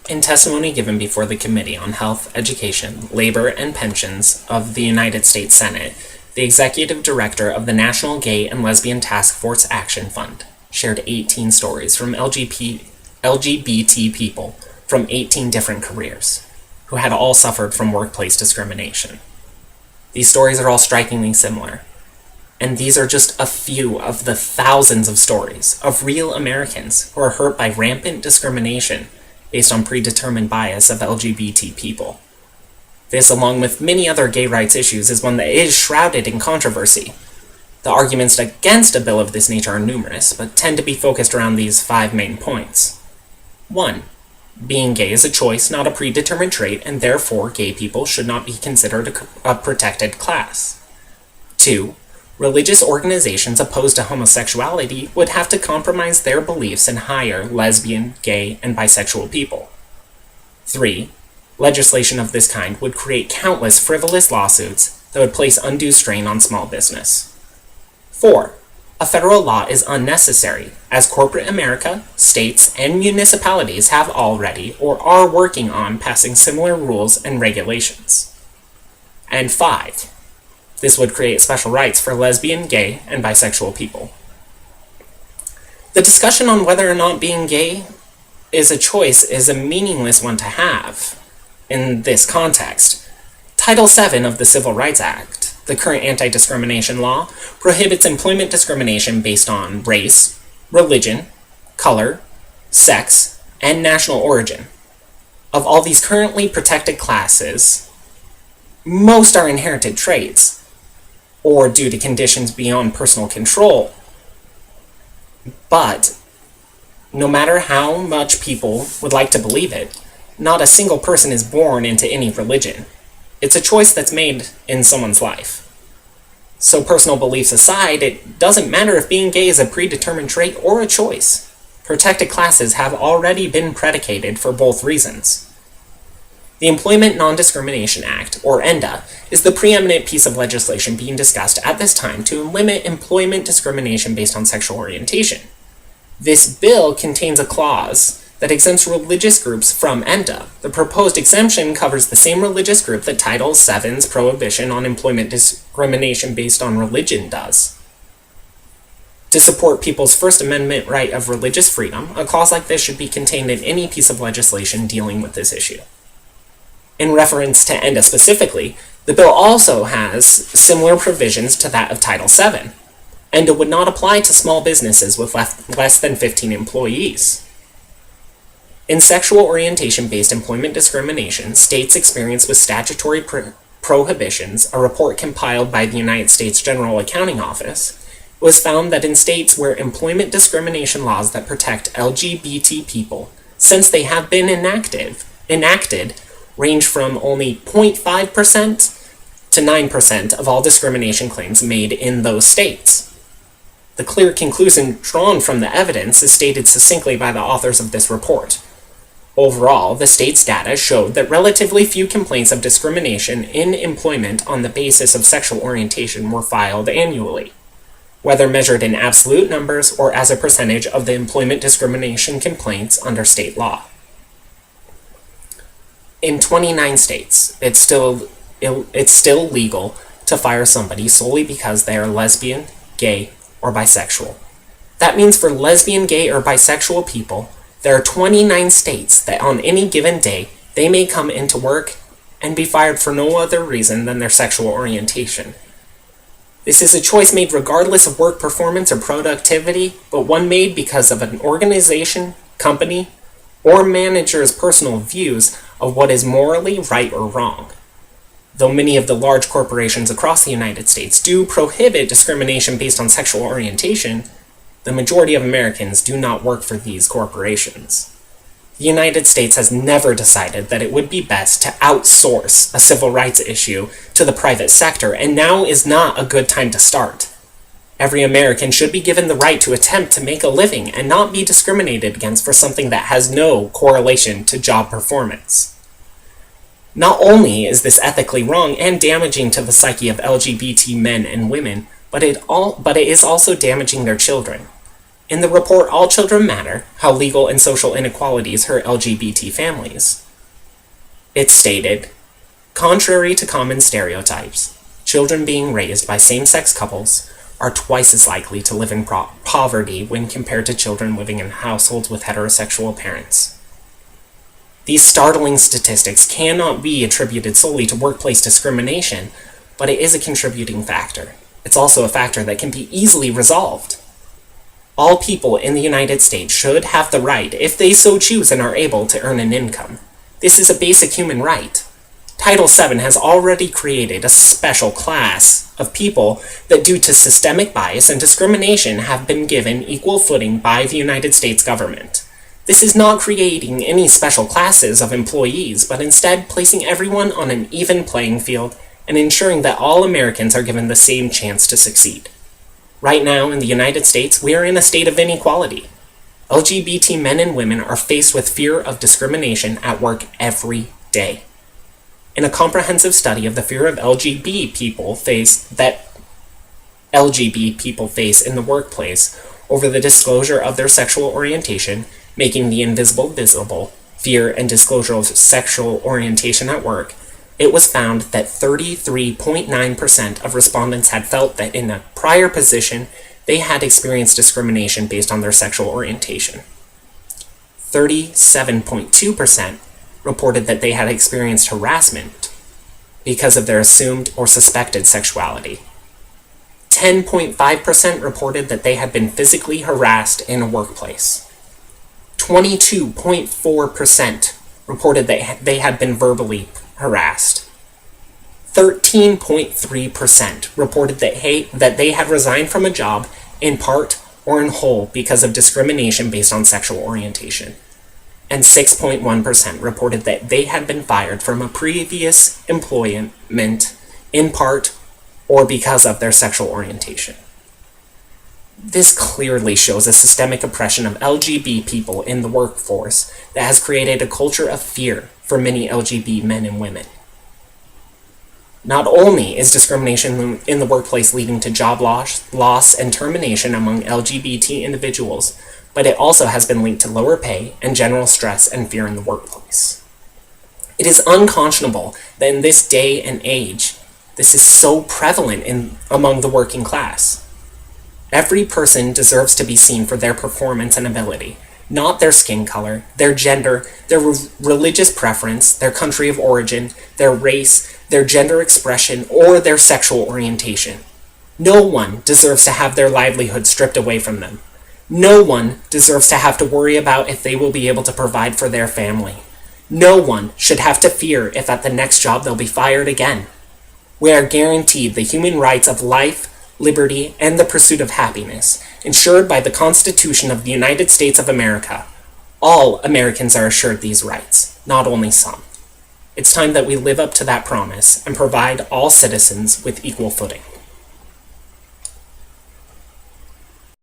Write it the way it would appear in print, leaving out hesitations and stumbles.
In testimony given before the Committee on Health, Education, Labor, and Pensions of the United States Senate, the executive director of the National Gay and Lesbian Task Force Action Fund shared 18 stories from LGBT people from 18 different careers, who had all suffered from workplace discrimination. These stories are all strikingly similar, and these are just a few of the thousands of stories of real Americans who are hurt by rampant discrimination based on predetermined bias of LGBT people. This, along with many other gay rights issues, is one that is shrouded in controversy. The arguments against a bill of this nature are numerous, but tend to be focused around these 5 main points. 1. Being gay is a choice, not a predetermined trait, and therefore gay people should not be considered a protected class. 2. Religious organizations opposed to homosexuality would have to compromise their beliefs and hire lesbian, gay, and bisexual people. 3. Legislation of this kind would create countless frivolous lawsuits that would place undue strain on small business. 4. A federal law is unnecessary, as corporate America, states, and municipalities have already or are working on passing similar rules and regulations. And 5. This would create special rights for lesbian, gay, and bisexual people. The discussion on whether or not being gay is a choice is a meaningless one to have in this context. Title VII of the Civil Rights Act, the current anti-discrimination law, prohibits employment discrimination based on race, religion, color, sex, and national origin. Of all these currently protected classes, most are inherited traits, or due to conditions beyond personal control. But, no matter how much people would like to believe it, not a single person is born into any religion. It's a choice that's made in someone's life. So personal beliefs aside, it doesn't matter if being gay is a predetermined trait or a choice. Protected classes have already been predicated for both reasons. The Employment Non-Discrimination Act, or ENDA, is the preeminent piece of legislation being discussed at this time to limit employment discrimination based on sexual orientation. This bill contains a clause that exempts religious groups from ENDA. The proposed exemption covers the same religious group that Title VII's prohibition on employment discrimination based on religion does. To support people's First Amendment right of religious freedom, a clause like this should be contained in any piece of legislation dealing with this issue. In reference to ENDA specifically, the bill also has similar provisions to that of Title VII. ENDA would not apply to small businesses with less than 15 employees. In sexual orientation-based employment discrimination, states experience with statutory prohibitions, a report compiled by the United States General Accounting Office, was found that in states where employment discrimination laws that protect LGBT people, since they have been enacted, range from only 0.5% to 9% of all discrimination claims made in those states. The clear conclusion drawn from the evidence is stated succinctly by the authors of this report. Overall, the state's data showed that relatively few complaints of discrimination in employment on the basis of sexual orientation were filed annually, whether measured in absolute numbers or as a percentage of the employment discrimination complaints under state law. In 29 states, it's still legal to fire somebody solely because they are lesbian, gay, or bisexual. That means for lesbian, gay, or bisexual people, there are 29 states that on any given day, they may come into work and be fired for no other reason than their sexual orientation. This is a choice made regardless of work performance or productivity, but one made because of an organization, company, or manager's personal views of what is morally right or wrong. Though many of the large corporations across the United States do prohibit discrimination based on sexual orientation, the majority of Americans do not work for these corporations. The United States has never decided that it would be best to outsource a civil rights issue to the private sector, and now is not a good time to start. Every American should be given the right to attempt to make a living and not be discriminated against for something that has no correlation to job performance. Not only is this ethically wrong and damaging to the psyche of LGBT men and women, but it is also damaging their children. In the report All Children Matter, How Legal and Social Inequalities Hurt LGBT Families, it stated, contrary to common stereotypes, children being raised by same-sex couples are twice as likely to live in poverty when compared to children living in households with heterosexual parents. These startling statistics cannot be attributed solely to workplace discrimination, but it is a contributing factor. It's also a factor that can be easily resolved. All people in the United States should have the right, if they so choose and are able, to earn an income. This is a basic human right. Title VII has already created a special class of people that, due to systemic bias and discrimination, have been given equal footing by the United States government. This is not creating any special classes of employees, but instead placing everyone on an even playing field and ensuring that all Americans are given the same chance to succeed. Right now, in the United States, we are in a state of inequality. LGBT men and women are faced with fear of discrimination at work every day. In a comprehensive study of the fear of LGBT people face in the workplace over the disclosure of their sexual orientation, making the invisible visible, fear and disclosure of sexual orientation at work, it was found that 33.9% of respondents had felt that in a prior position they had experienced discrimination based on their sexual orientation. 37.2% reported that they had experienced harassment because of their assumed or suspected sexuality. 10.5% reported that they had been physically harassed in a workplace. 22.4% reported that they had been verbally harassed. 13.3% reported that they had resigned from a job in part or in whole because of discrimination based on sexual orientation. And 6.1% reported that they had been fired from a previous employment in part or because of their sexual orientation. This clearly shows a systemic oppression of LGBT people in the workforce that has created a culture of fear for many LGBT men and women. Not only is discrimination in the workplace leading to job loss and termination among LGBT individuals, but it also has been linked to lower pay and general stress and fear in the workplace. It is unconscionable that in this day and age, this is so prevalent among the working class. Every person deserves to be seen for their performance and ability, not their skin color, their gender, their religious preference, their country of origin, their race, their gender expression, or their sexual orientation. No one deserves to have their livelihood stripped away from them. No one deserves to have to worry about if they will be able to provide for their family. No one should have to fear if at the next job they'll be fired again. We are guaranteed the human rights of life, liberty, and the pursuit of happiness, ensured by the Constitution of the United States of America. All Americans are assured these rights, not only some. It's time that we live up to that promise and provide all citizens with equal footing.